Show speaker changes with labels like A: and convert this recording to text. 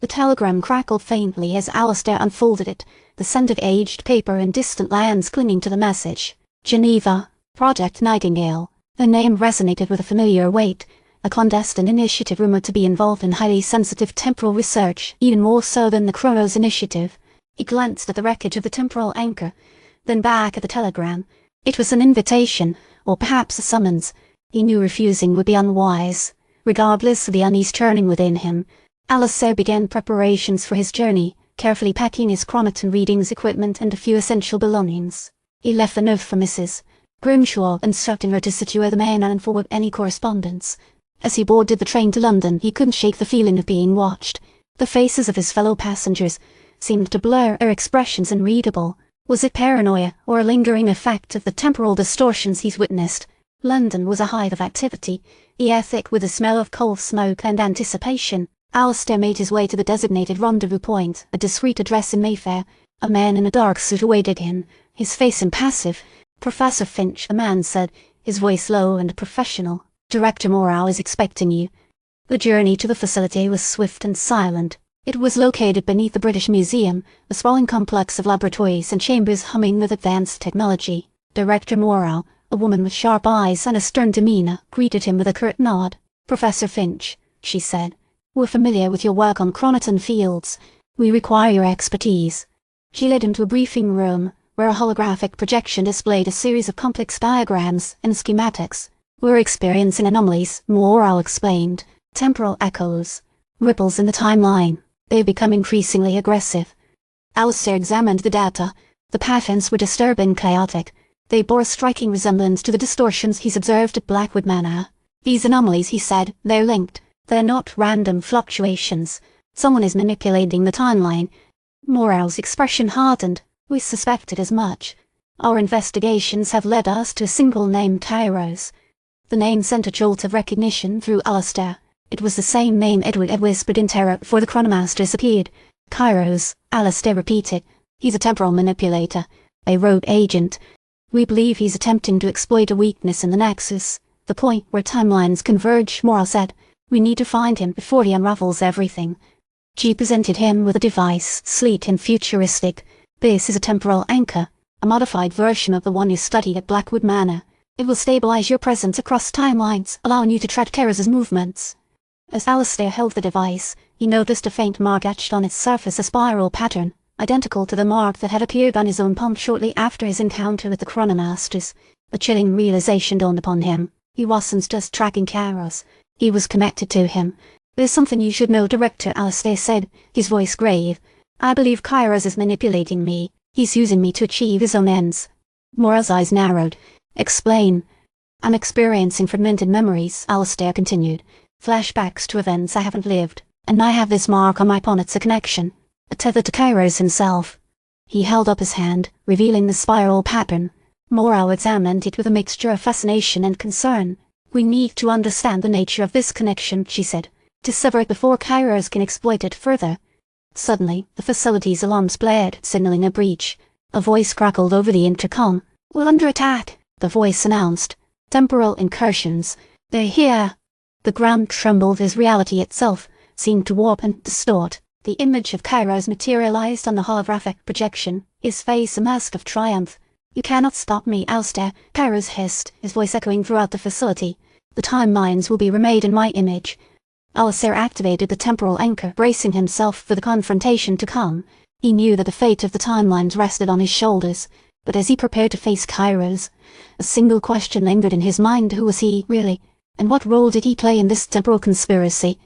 A: The telegram crackled faintly as Alistair unfolded it, the scent of aged paper and distant lands clinging to the message. Geneva, Project Nightingale. The name resonated with a familiar weight, a clandestine initiative rumored to be involved in highly sensitive temporal research, even more so than the Kairos initiative. He glanced at the wreckage of the Temporal Anchor, then back at the telegram. It was an invitation, or perhaps a summons. He knew refusing would be unwise. Regardless of the unease churning within him, Alistair began preparations for his journey, carefully packing his chronoton readings equipment and a few essential belongings. He left a note for Mrs. Grimshaw, instructing her to secure the main and forward any correspondence. As he boarded the train to London, he couldn't shake the feeling of being watched. The faces of his fellow passengers seemed to blur their expressions unreadable. Was it paranoia, or a lingering effect of the temporal distortions he's witnessed? London was a hive of activity, the air thick with the smell of coal smoke and anticipation. Alistair made his way to the designated rendezvous point, a discreet address in Mayfair. A man in a dark suit awaited him, his face impassive. "Professor Finch," the man said, his voice low and professional. "Director Moreau is expecting you." The journey to the facility was swift and silent. It was located beneath the British Museum, a sprawling complex of laboratories and chambers humming with advanced technology. Director Moreau, a woman with sharp eyes and a stern demeanor, greeted him with a curt nod. "Professor Finch," she said, "we're familiar with your work on chronoton fields. We require your expertise." She led him to a briefing room, where a holographic projection displayed a series of complex diagrams and schematics. "We're experiencing anomalies," Moreau explained. "Temporal echoes. Ripples in the timeline. They've become increasingly aggressive." Alistair examined the data. The patterns were disturbing and chaotic. They bore a striking resemblance to the distortions he's observed at Blackwood Manor. "These anomalies," he said, "they're linked. They're not random fluctuations. Someone is manipulating the timeline." Moreau's expression hardened. "We suspected as much. Our investigations have led us to a single name, Kairos." The name sent a jolt of recognition through Alistair. It was the same name Edward had whispered in terror before the chronomasters appeared. "Kairos," Alistair repeated. "He's a temporal manipulator, a rogue agent. We believe he's attempting to exploit a weakness in the Nexus, the point where timelines converge," Moreau said. "We need to find him before he unravels everything." She presented him with a device, sleek and futuristic. "This is a temporal anchor, a modified version of the one you studied at Blackwood Manor. It will stabilize your presence across timelines, allowing you to track Kairos's movements." As Alistair held the device, he noticed a faint mark etched on its surface, a spiral pattern, identical to the mark that had appeared on his own palm shortly after his encounter with the chronomasters. A chilling realization dawned upon him. He wasn't just tracking Kairos. He was connected to him. "There's something you should know, Director," Alistair said, his voice grave. "I believe Kairos is manipulating me. He's using me to achieve his own ends." Moreau's eyes narrowed. "Explain." "I'm experiencing fragmented memories," Alistair continued. "Flashbacks to events I haven't lived, and I have this mark on my pawn. It's a connection, a tether to Kairos himself." He held up his hand, revealing the spiral pattern. Moreau examined it with a mixture of fascination and concern. "We need to understand the nature of this connection," she said, "to sever it before Kairos can exploit it further." Suddenly, the facility's alarms blared, signaling a breach. A voice crackled over the intercom. "We're under attack," the voice announced. "Temporal incursions. They're here." The ground trembled as reality itself seemed to warp and distort. The image of Kairos materialized on the holographic projection, his face a mask of triumph. "You cannot stop me, Alistair," Kairos hissed, his voice echoing throughout the facility. "The timelines will be remade in my image." Alistair activated the temporal anchor, bracing himself for the confrontation to come. He knew that the fate of the timelines rested on his shoulders, but as he prepared to face Kairos, a single question lingered in his mind: who was he, really? And what role did he play in this temporal conspiracy?